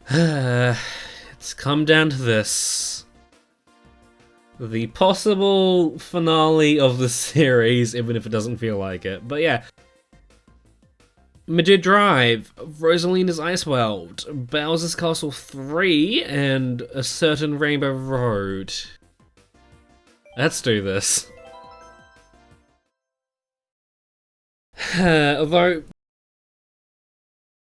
It's come down to this. The possible finale of the series, even if it doesn't feel like it. But yeah. Madrid Drive, Rosalina's Ice World, Bowser's Castle 3, and A Certain Rainbow Road. Let's do this. Although,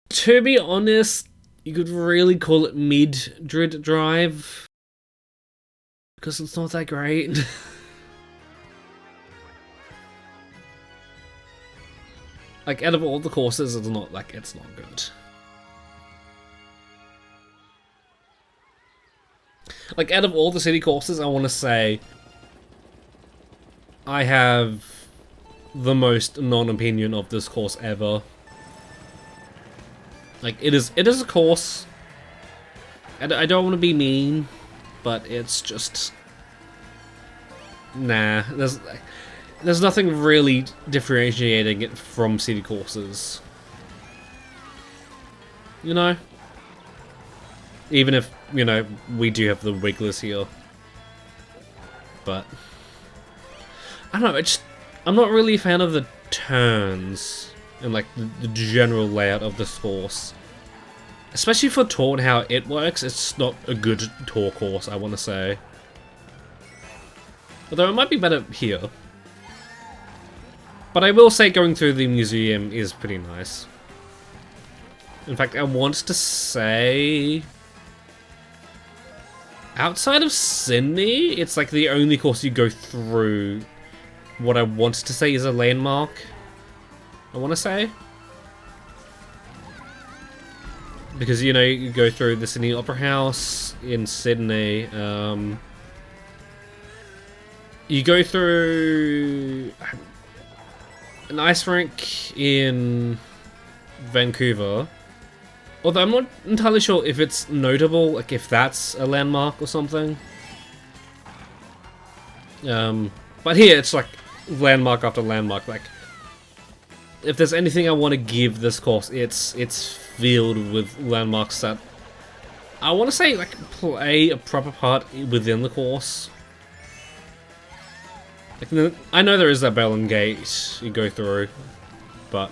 to be honest, you could really call it Mid-Drid Drive, because it's not that great. Like, out of all the courses, it's not good. Like, out of all the city courses, I want to say I have the most non-opinion of this course ever. Like, it is a course. I don't want to be mean, but it's just... Nah, there's nothing really differentiating it from city courses. You know? Even if, you know, we do have the wigglers here. But... I don't know, I'm not really a fan of the turns and like the general layout of this course. Especially for tour and how it works, it's not a good tour course, I want to say. Although it might be better here. But I will say going through the museum is pretty nice. In fact, I want to say... outside of Sydney, it's like the only course you go through what I want to say is a landmark. I want to say. Because, you know, you go through the Sydney Opera House in Sydney. You go through an ice rink in Vancouver. Although I'm not entirely sure if it's notable, like if that's a landmark or something. But here it's like landmark after landmark. Like, if there's anything I want to give this course, it's filled with landmarks that I want to say like play a proper part within the course. Like, I know there is that Bell and Gate you go through, but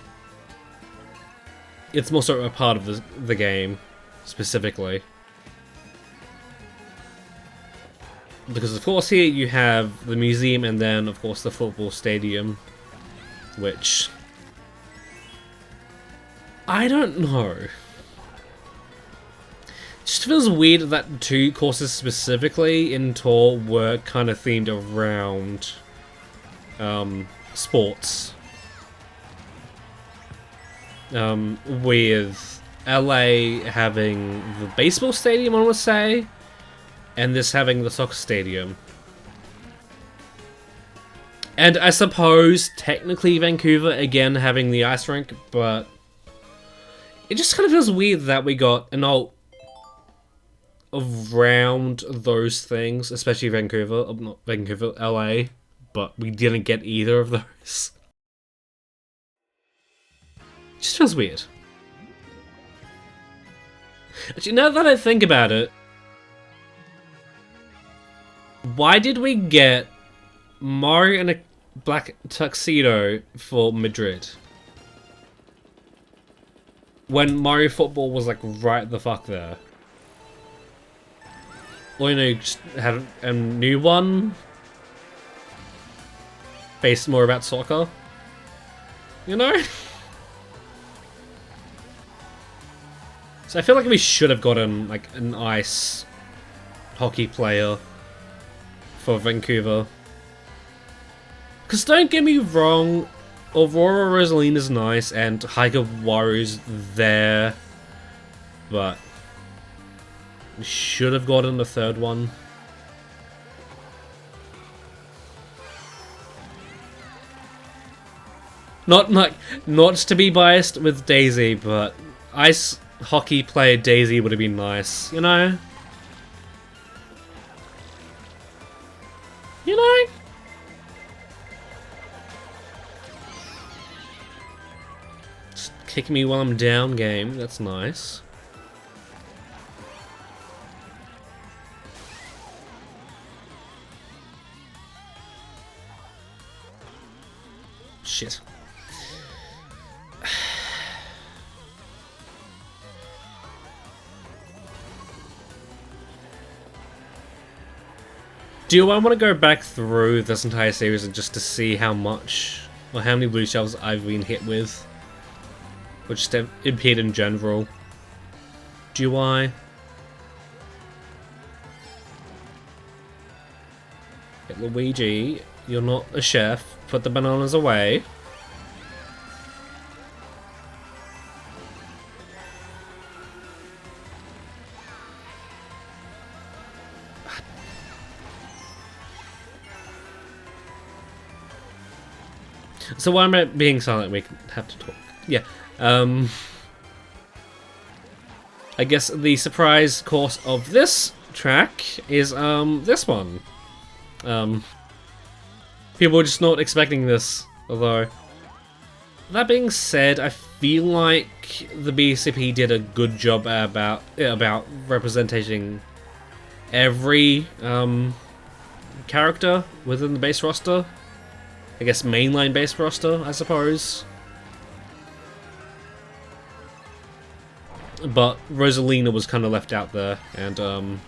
it's more so a part of the game, specifically. Because of course here you have the museum and then of course the football stadium, which... I don't know. It just feels weird that two courses specifically in Tour were kind of themed around sports. With LA having the baseball stadium, I want to say, and this having the soccer stadium. And I suppose technically Vancouver again having the ice rink, but it just kind of feels weird that we got an alt around those things, especially Vancouver, not Vancouver, LA, but we didn't get either of those. It just feels weird. Actually, now that I think about it, why did we get Mario in a black tuxedo for Madrid? When Mario Football was like right the fuck there. Or, you know, just have a new one based more about soccer. You know? So I feel like we should have gotten like an ice hockey player for Vancouver. Because don't get me wrong, Aurora Rosalina's nice and Hiker Waru's there, but we should have gotten the third one. Not to be biased with Daisy, but ice hockey player Daisy would have been nice, you know? You know? Just kick me while I'm down game, that's nice. shit. Do I want to go back through this entire series and just to see how much or how many blue shells I've been hit with? Or just have appeared in general? Do I? Hit Luigi, you're not a chef. Put the bananas away. So why am I being silent? We have to talk. Yeah. I guess the surprise course of this track is this one. People were just not expecting this, although that being said, I feel like the BCP did a good job about representing every character within the base roster. I guess mainline base roster, I suppose. But Rosalina was kind of left out there, and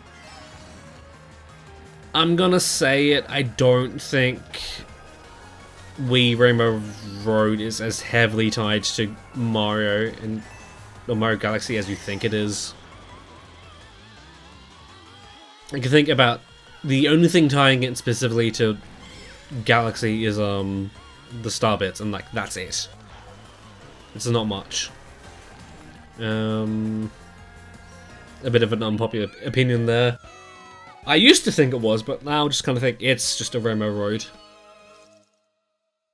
I'm gonna say it, I don't think Rainbow Road is as heavily tied to Mario and Mario Galaxy as you think it is. I can think about the only thing tying it specifically to Galaxy is the star bits, and like that's it. It's not much. A bit of an unpopular opinion there. I used to think it was, but now I just kind of think it's just a Rainbow Road.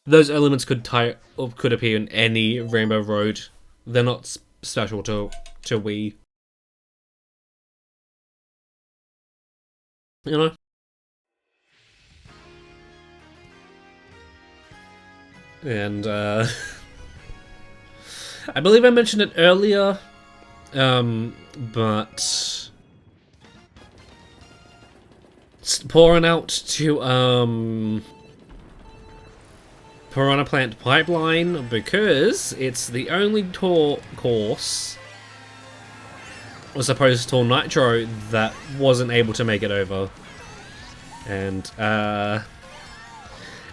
Those elements could appear in any Rainbow Road. They're not special to Wii. You know? And I believe I mentioned it earlier, but pouring out to Piranha Plant Pipeline because it's the only course, as opposed to Tour Nitro, that wasn't able to make it over. And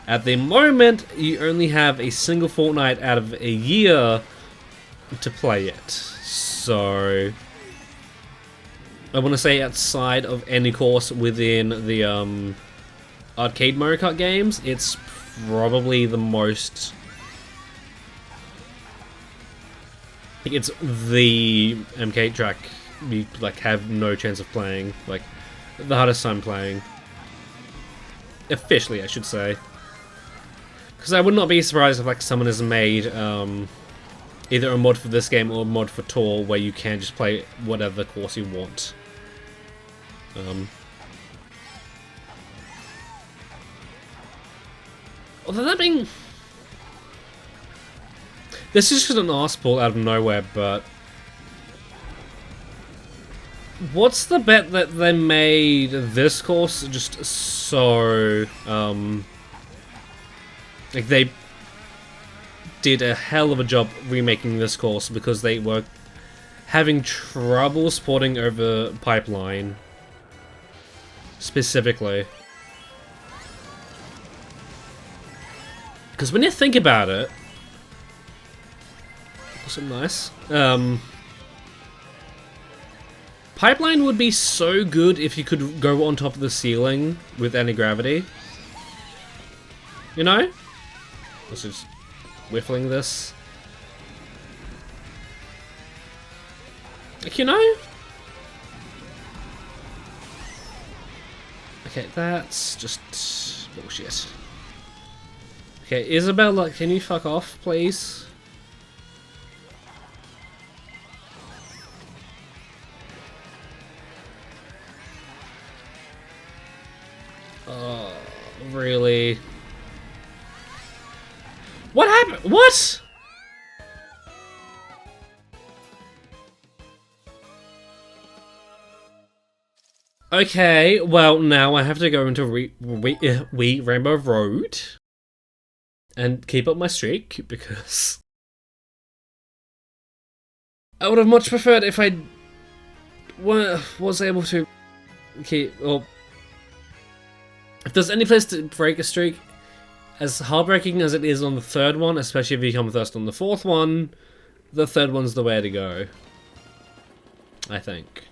at the moment, you only have a single fortnight out of a year to play it. So I want to say outside of any course within the arcade Mario Kart games, it's probably the most... It's the MK track you like have no chance of playing. Like the hardest time playing. Officially, I should say. Because I would not be surprised if like someone has made either a mod for this game or a mod for Tour where you can just play whatever course you want. Although that being... This is just an arse pull out of nowhere, but... What's the bet that they made this course just so... Like, they did a hell of a job remaking this course because they were having trouble sporting over Pipeline. Specifically. Because when you think about it... Awesome, nice. Pipeline would be so good if you could go on top of the ceiling with anti-gravity. You know? Let's just whiffling this. Like, you know? Okay, that's just bullshit. Okay, Isabella, can you fuck off, please? Oh, really? What happened? What? Okay, well now I have to go into Wii Rainbow Road. and keep up my streak, because I would have much preferred if I was able to keep, or if there's any place to break a streak, as heartbreaking as it is on the third one, especially if you come first on the fourth one, the third one's the way to go, I think.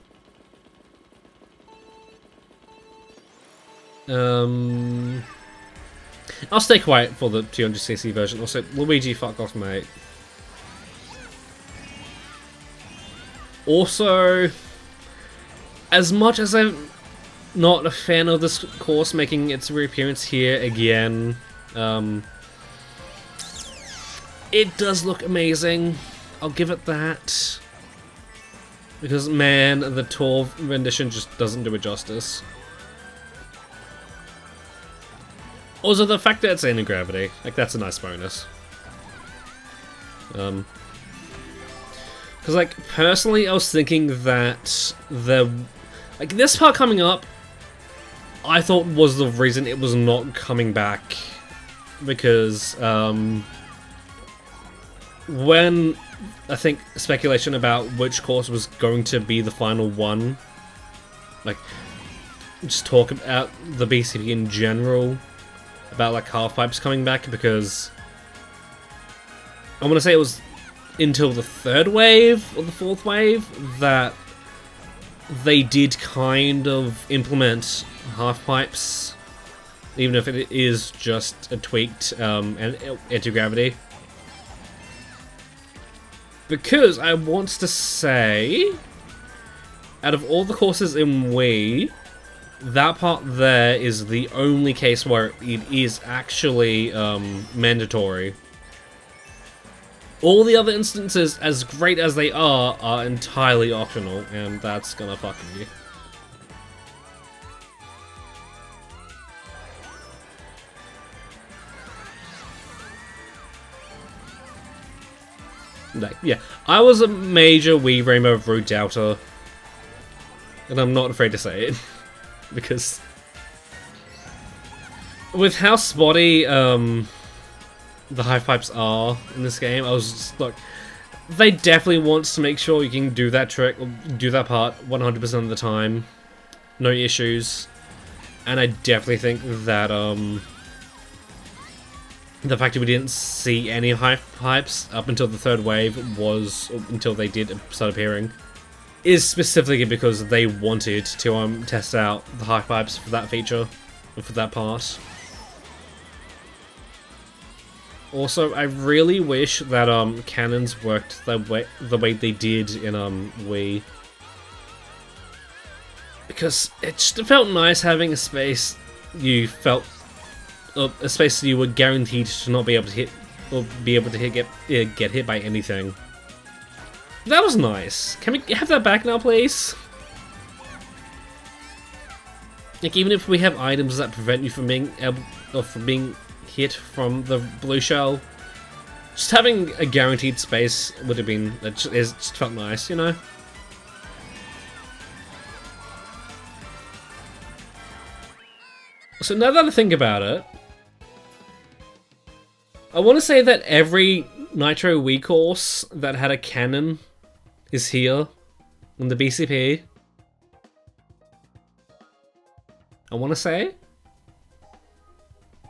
I'll stay quiet for the 200cc version. Also, Luigi, fuck off, mate. Also, as much as I'm not a fan of this course making its reappearance here again, it does look amazing. I'll give it that. Because, man, the tour rendition just doesn't do it justice. Also, the fact that it's anti-gravity, like, that's a nice bonus. Because, like, personally, I was thinking that like, this part coming up, I thought was the reason it was not coming back. Because, when, I think, speculation about which course was going to be the final one, like, just talk about the BCP in general, about, like, half-pipes coming back, because I want to say it was until the third wave, or the fourth wave, that they did kind of implement half-pipes, even if it is just a tweaked anti-gravity. Because I want to say, out of all the courses in Wii, that part there is the only case where it is actually mandatory. All the other instances, as great as they are entirely optional, and that's gonna fuck with you. Like, yeah, I was a major Wii Rainbow Root doubter, and I'm not afraid to say it, because with how spotty the high pipes are in this game, I was just like, they definitely want to make sure you can do that trick, or do that part 100% of the time, no issues, and I definitely think that the fact that we didn't see any high pipes up until the third wave was, until they did start appearing, is specifically because they wanted to test out the high pipes for that feature, or for that part. Also, I really wish that cannons worked the way they did in Wii, because it just felt nice having a space you felt. A space you were guaranteed to not be able to hit, or be able to get hit by anything. That was nice. Can we have that back now, please? Like, even if we have items that prevent you from being able, or from being hit from the blue shell, just having a guaranteed space would have been, it just felt nice, you know? So now that I think about it, I want to say that every Nitro Wii course that had a cannon is here in the BCP. I want to say. I'm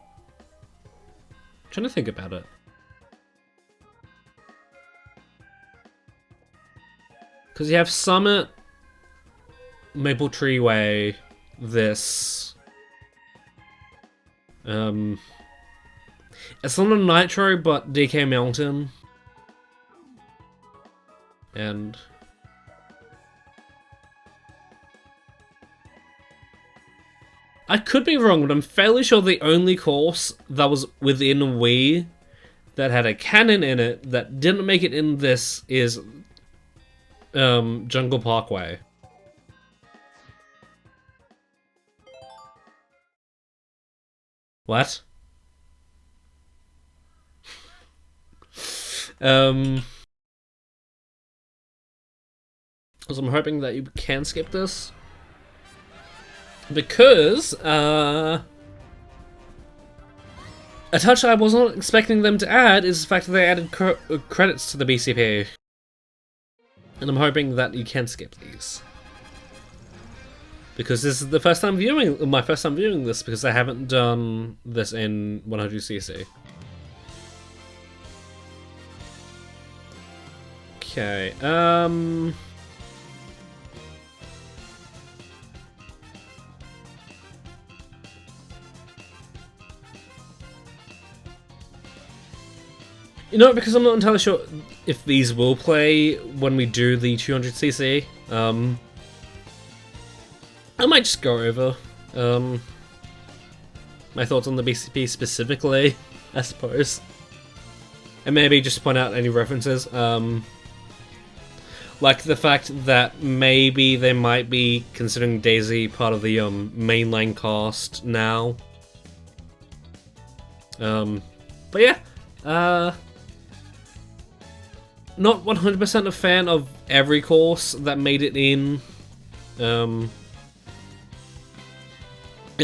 trying to think about it. Because you have Summit, Maple Tree Way, this. It's not a Nitro, but DK Mountain. And I could be wrong, but I'm fairly sure the only course that was within Wii that had a cannon in it that didn't make it in this is Jungle Parkway. What? So I'm hoping that you can skip this, because A touch I was not expecting them to add is the fact that they added credits to the BCP. And I'm hoping that you can skip these. Because this is the first time my first time viewing this, because I haven't done this in 100cc. Okay, you know, because I'm not entirely sure if these will play when we do the 200cc, I might just go over my thoughts on the BCP specifically, I suppose. And maybe just point out any references, like the fact that maybe they might be considering Daisy part of the mainline cast now. But yeah, not 100% a fan of every course that made it in. In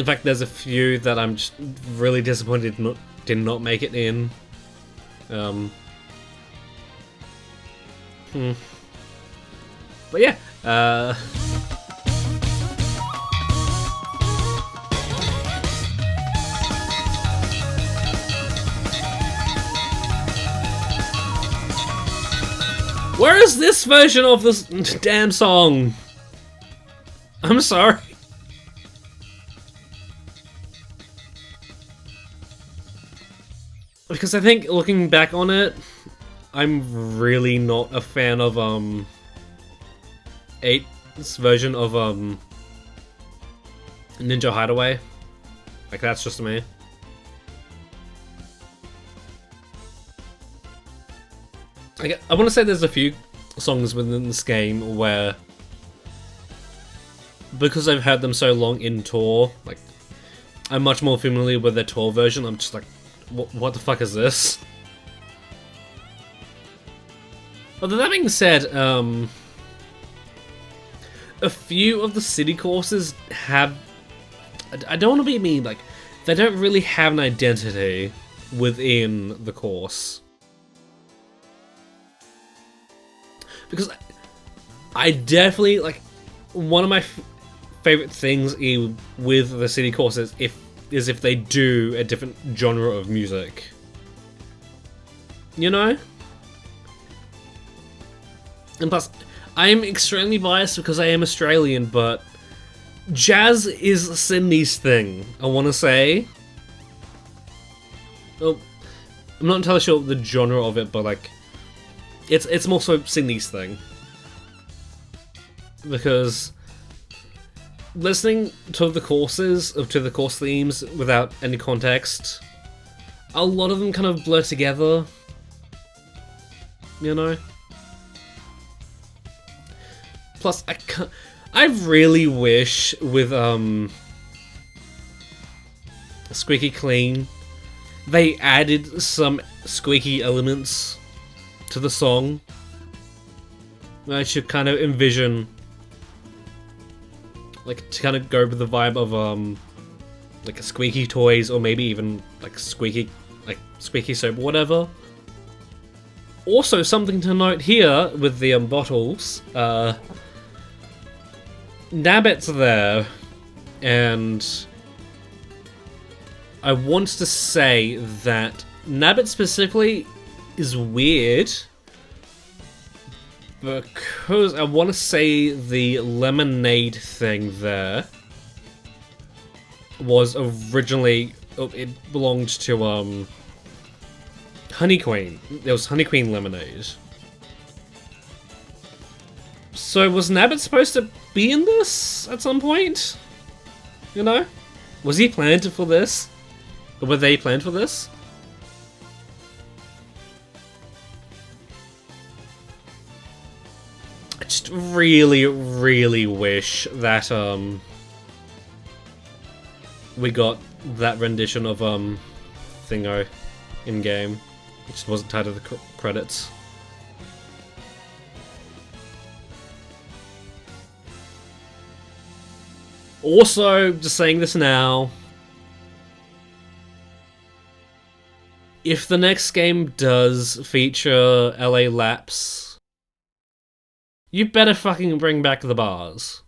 fact, there's a few that I'm just really disappointed did not make it in. But yeah, where is this version of this damn song? I'm sorry. Because I think, looking back on it, I'm really not a fan of 8's version of Ninja Hideaway. Like, that's just me. I want to say there's a few songs within this game where, because I've had them so long in tour, like, I'm much more familiar with their tour version. I'm just like, what the fuck is this? Although that being said, a few of the city courses have... I don't want to be mean, like, they don't really have an identity within the course. Because I definitely, like, one of my favorite things with the city courses is if they do a different genre of music. You know? And plus, I am extremely biased because I am Australian, but jazz is Sydney's thing, I want to say. Well, I'm not entirely sure the genre of it, but like, it's more so Sydney's thing. Because listening to the course themes without any context, a lot of them kind of blur together, you know? Plus, I really wish with Squeaky Clean, they added some squeaky elements to the song. I should kind of envision, like, to kind of go with the vibe of like squeaky toys, or maybe even like squeaky soap, whatever. Also, something to note here with the bottles, Nabbit's there, and I want to say that Nabbit specifically is weird because I want to say the lemonade thing there was originally, it belonged to Honey Queen. There was Honey Queen lemonade. So was Nabbit supposed to be in this at some point? You know? Was he planned for this? Or were they planned for this? I just really, really wish that we got that rendition of Thingo in game. It just wasn't tied to the credits. Also, just saying this now, if the next game does feature LA laps, you better fucking bring back the bars.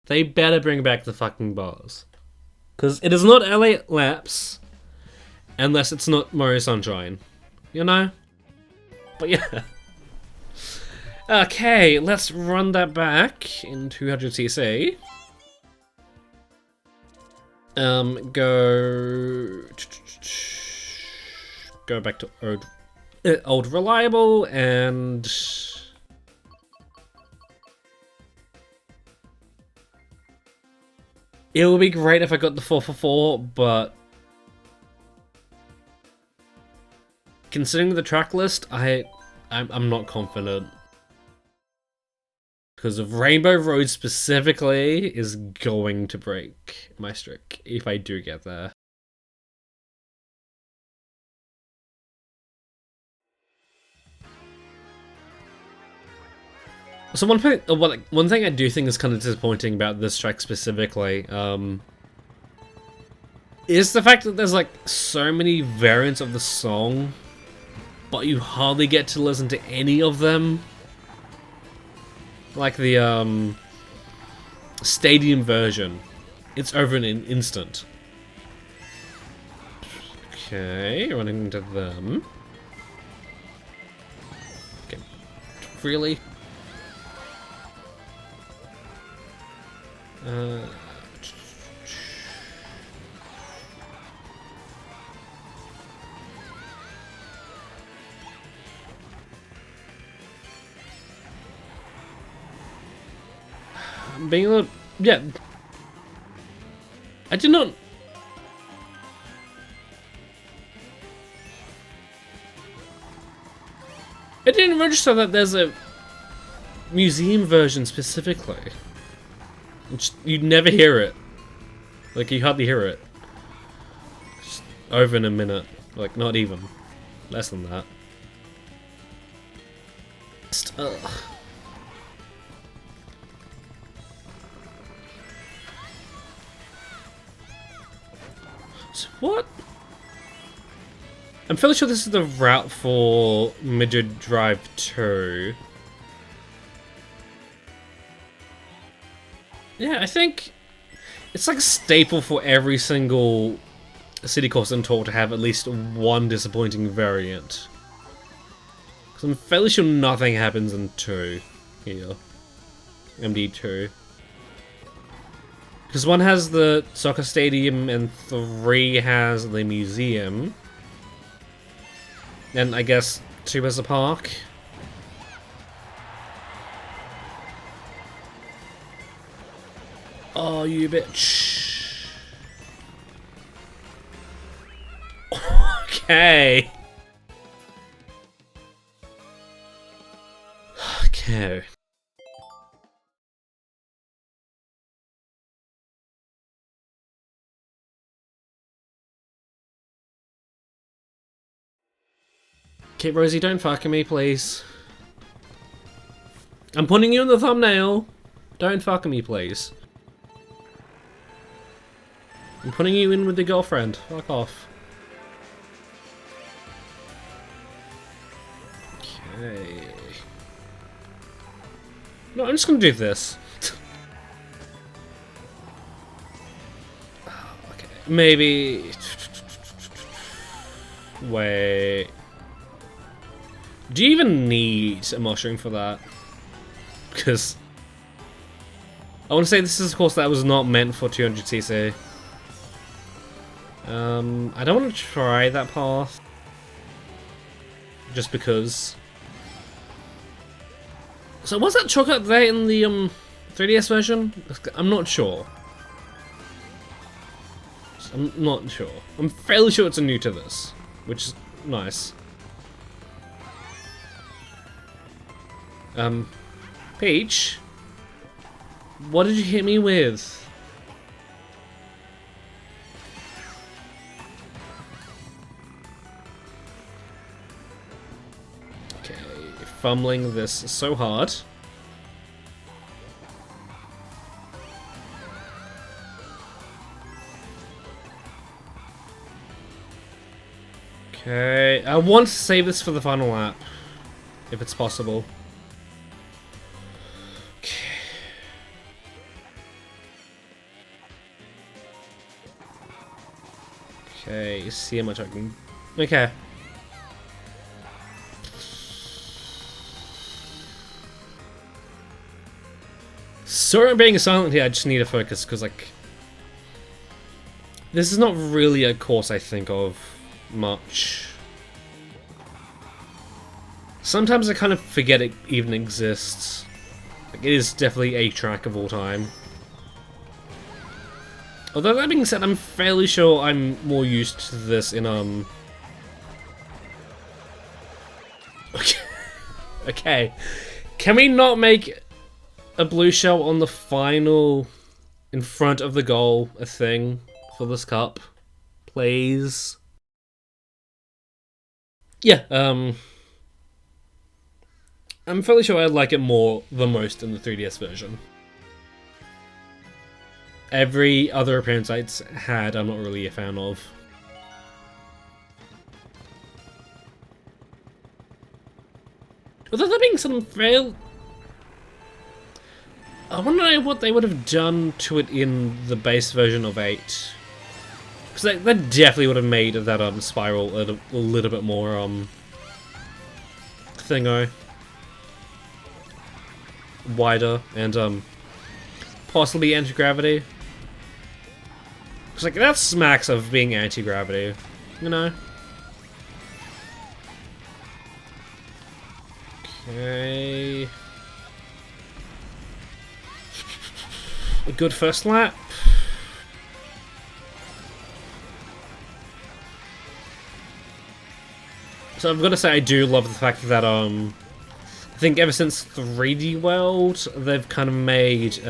They better bring back the fucking bars. Because it is not LA laps unless it's not Mario Sunshine. You know? But yeah. Okay, let's run that back in 200cc. Go back to old reliable and it would be great if I got the 444, but considering the track list, I'm not confident. Because of Rainbow Road specifically is going to break my streak if I do get there. So one thing I do think is kind of disappointing about this track specifically, is the fact that there's like so many variants of the song, but you hardly get to listen to any of them. Like the stadium version, it's over in an instant. Okay, running into them. Okay, really? Being a little, yeah. I did not. I didn't register that there's a museum version specifically. You'd never hear it. Like, you hardly hear it. Just over in a minute. Like, not even. Less than that. Just, ugh. So what? I'm fairly sure this is the route for Midget Drive 2. Yeah, I think it's like a staple for every single city course in tour to have at least one disappointing variant. Because I'm fairly sure nothing happens in 2 here. MD2. Because 1 has the soccer stadium and 3 has the museum. And I guess 2 has a park. Oh, you bitch. Okay. Okay. Okay, Rosie, don't fuck me, please. I'm putting you in the thumbnail. Don't fuck me, please. I'm putting you in with the girlfriend. Fuck off. Okay. No, I'm just gonna do this. Okay. Maybe. Wait. Do you even need a mushroom for that? Because I want to say this is a course that was not meant for 200cc. I don't want to try that path. Just because. So was that chocolate there in the 3DS version? I'm not sure. I'm not sure. I'm fairly sure it's new to this, which is nice. Peach? What did you hit me with? Okay, fumbling this so hard. Okay, I want to save this for the final lap, if it's possible. Okay. Okay, see how much I can... Okay. Sorry I'm being silent here, I just need to focus, because, like... This is not really a course I think of much. Sometimes I kind of forget it even exists. Like, it is definitely a track of all time. Although that being said, I'm fairly sure I'm more used to this in, Okay. Okay. Can we not make a blue shell on the final in front of the goal a thing for this cup? Please? Yeah, I'm fairly sure I like it the most in the 3DS version. Every other appearance it's had, I'm not really a fan of. Although that being said, I want to know what they would have done to it in the base version of 8. Because that definitely would have made that spiral a little bit more thingo, wider, and possibly anti-gravity. Because like that smacks of being anti-gravity, you know. Okay. A good first lap. So I've got to say I do love the fact that I think ever since 3D World they've kind of made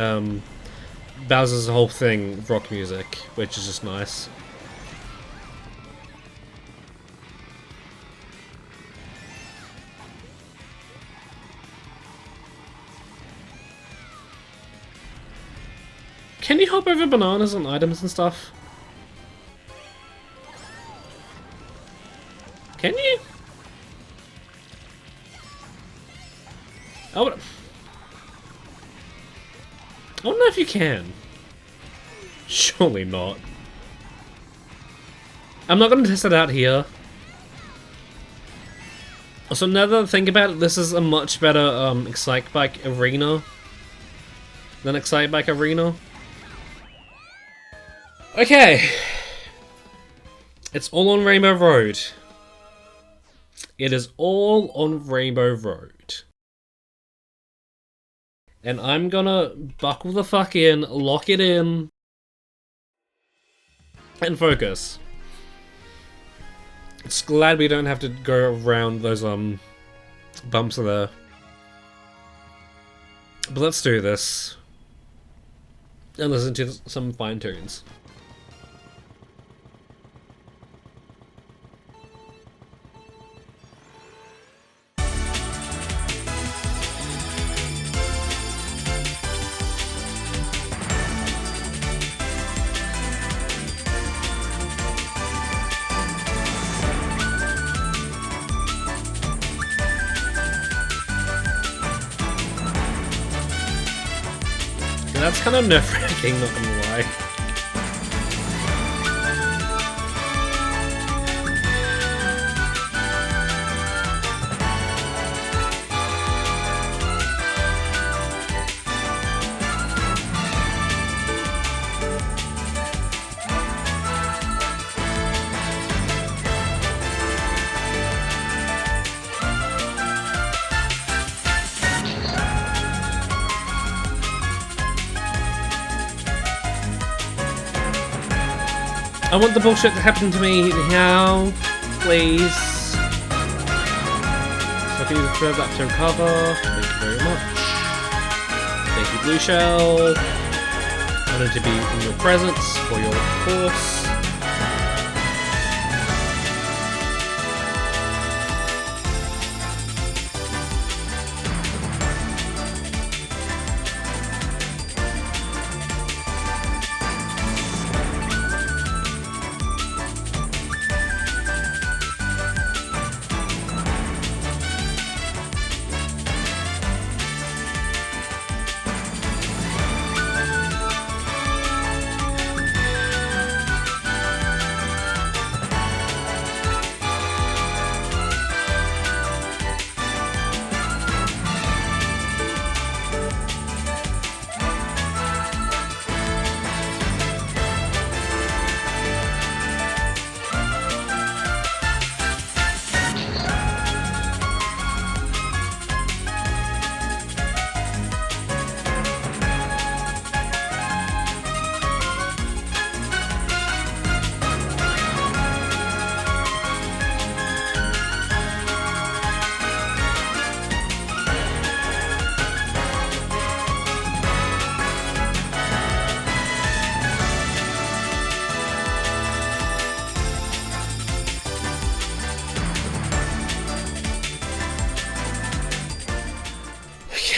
Bowser's whole thing rock music, which is just nice. Can you hop over bananas and items and stuff? Can you? I don't know if you can. Surely not. I'm not going to test it out here. Also, now that I think about it, this is a much better Excite Bike Arena than Excite Bike Arena. Okay. It's all on Rainbow Road. It is all on Rainbow Road. And I'm gonna buckle the fuck in, lock it in, and focus. It's glad we don't have to go around those bumps there. But let's do this. And listen to some fine tunes. That's kind of nerve-wracking, not gonna lie. I want the bullshit to happen to me now, please. So I can use a third lap to recover. Thank you very much. Thank you, Blue Shell. Honored to be in your presence for your course.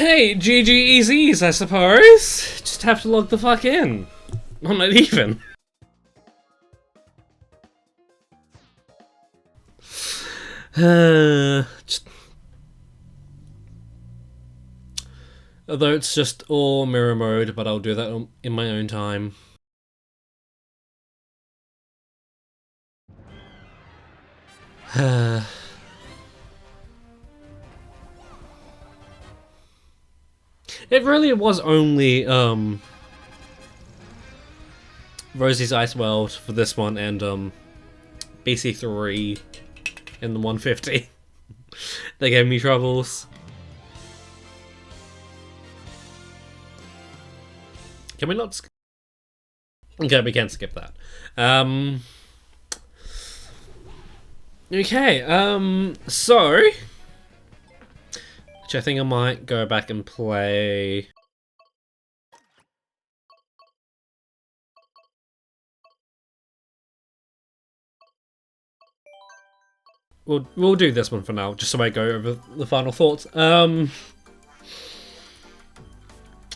Okay, GG's, I suppose. Just have to log the fuck in. I'm not even. Although it's just all mirror mode, but I'll do that in my own time. It really was only Rosie's Ice World for this one and BC3 in the 150. They gave me troubles. Can we not? Okay, we can skip that. Okay. So, which I think I might go back and play. We'll do this one for now, just so I go over the final thoughts.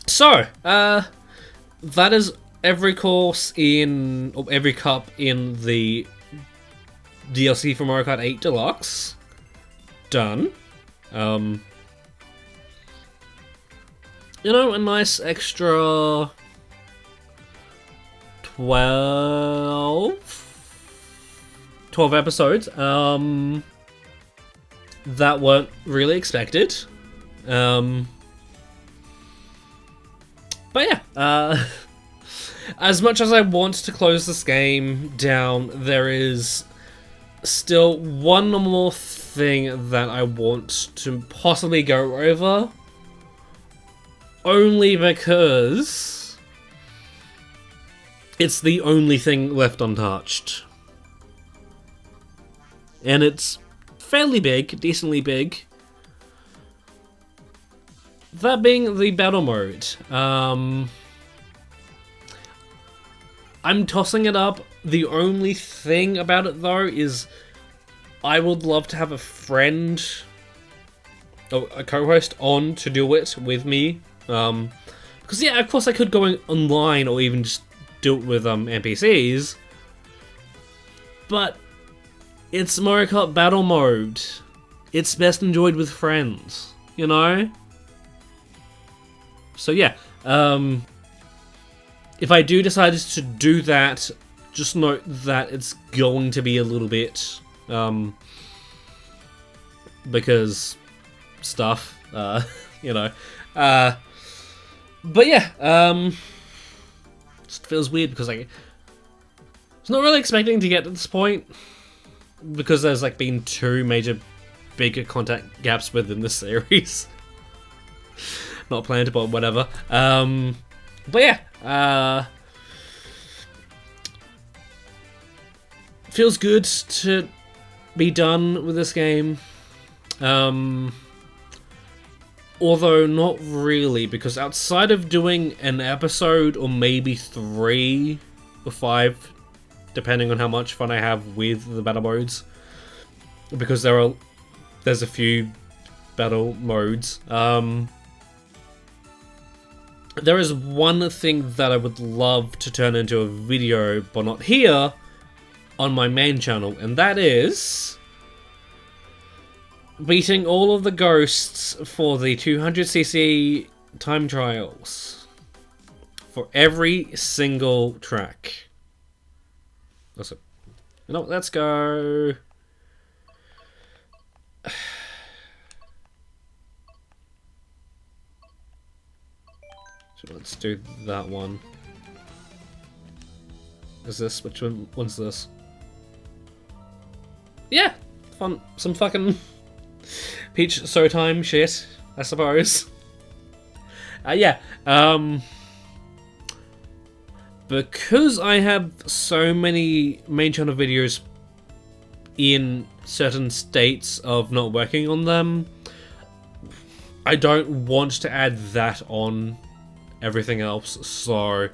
So, that is every course in, or every cup in the DLC for Mario Kart 8 Deluxe. Done. You know, a nice extra 12 episodes, that weren't really expected. But yeah, as much as I want to close this game down, there is still one more thing that I want to possibly go over. Only because it's the only thing left untouched. And it's fairly big, decently big. That being the battle mode. I'm tossing it up. The only thing about it though is I would love to have a friend or a co-host on to do it with me. Because yeah, of course I could go online or even just do it with NPCs. But it's Mario Kart Battle Mode. It's best enjoyed with friends, you know? So yeah, if I do decide to do that, just note that it's going to be a little bit, because stuff, you know. But yeah, just feels weird because I was not really expecting to get to this point. Because there's like been two major bigger content gaps within the series. Not planned, but whatever. But yeah, feels good to be done with this game. Although not really, because outside of doing an episode or maybe 3 or 5, depending on how much fun I have with the battle modes, because there's a few battle modes. There is one thing that I would love to turn into a video, but not here, on my main channel, and that is beating all of the ghosts for the 200cc time trials for every single track. Awesome. You know what, let's go. So let's do that one. Is this, which one's this? Yeah, fun, some fucking Peach Showtime shit, I suppose. Yeah, because I have so many main channel videos in certain states of not working on them, I don't want to add that on everything else, so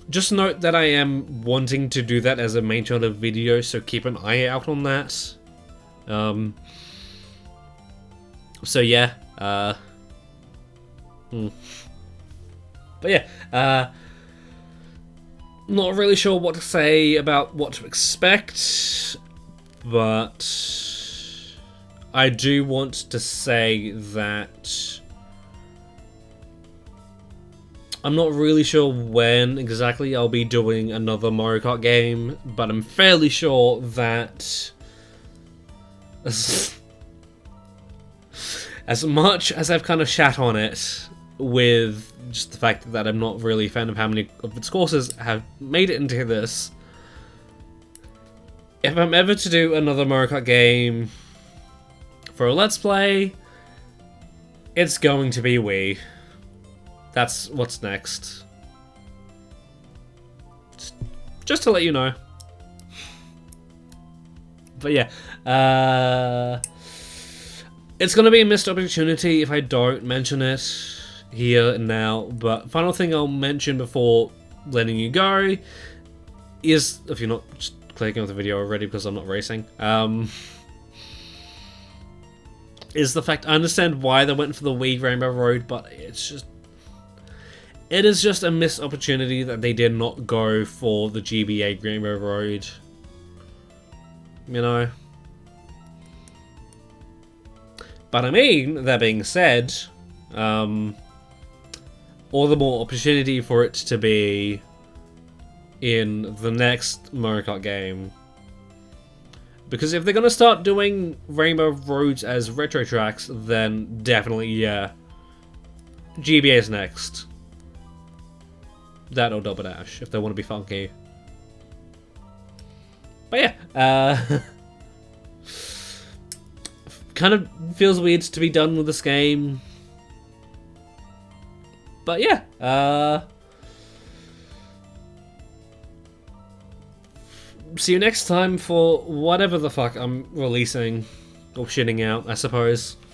just note that I am wanting to do that as a main channel video, so keep an eye out on that. So yeah, But yeah, not really sure what to say about what to expect, but I do want to say that I'm not really sure when exactly I'll be doing another Mario Kart game, but I'm fairly sure that as much as I've kind of shat on it, with just the fact that I'm not really a fan of how many of its courses have made it into this, if I'm ever to do another Mario Kart game for a Let's Play, it's going to be Wii. That's what's next. Just to let you know. But yeah, it's going to be a missed opportunity if I don't mention it here and now. But final thing I'll mention before letting you go is, if you're not just clicking off the video already because I'm not racing, is the fact I understand why they went for the Wii Rainbow Road, but it is just a missed opportunity that they did not go for the GBA Rainbow Road. You know? But I mean, that being said, all the more opportunity for it to be in the next Mario Kart game. Because if they're going to start doing Rainbow Roads as retro tracks, then definitely, yeah, GBA is next. That or Double Dash, if they want to be funky. But yeah, kind of feels weird to be done with this game. But yeah, see you next time for whatever the fuck I'm releasing or shitting out, I suppose.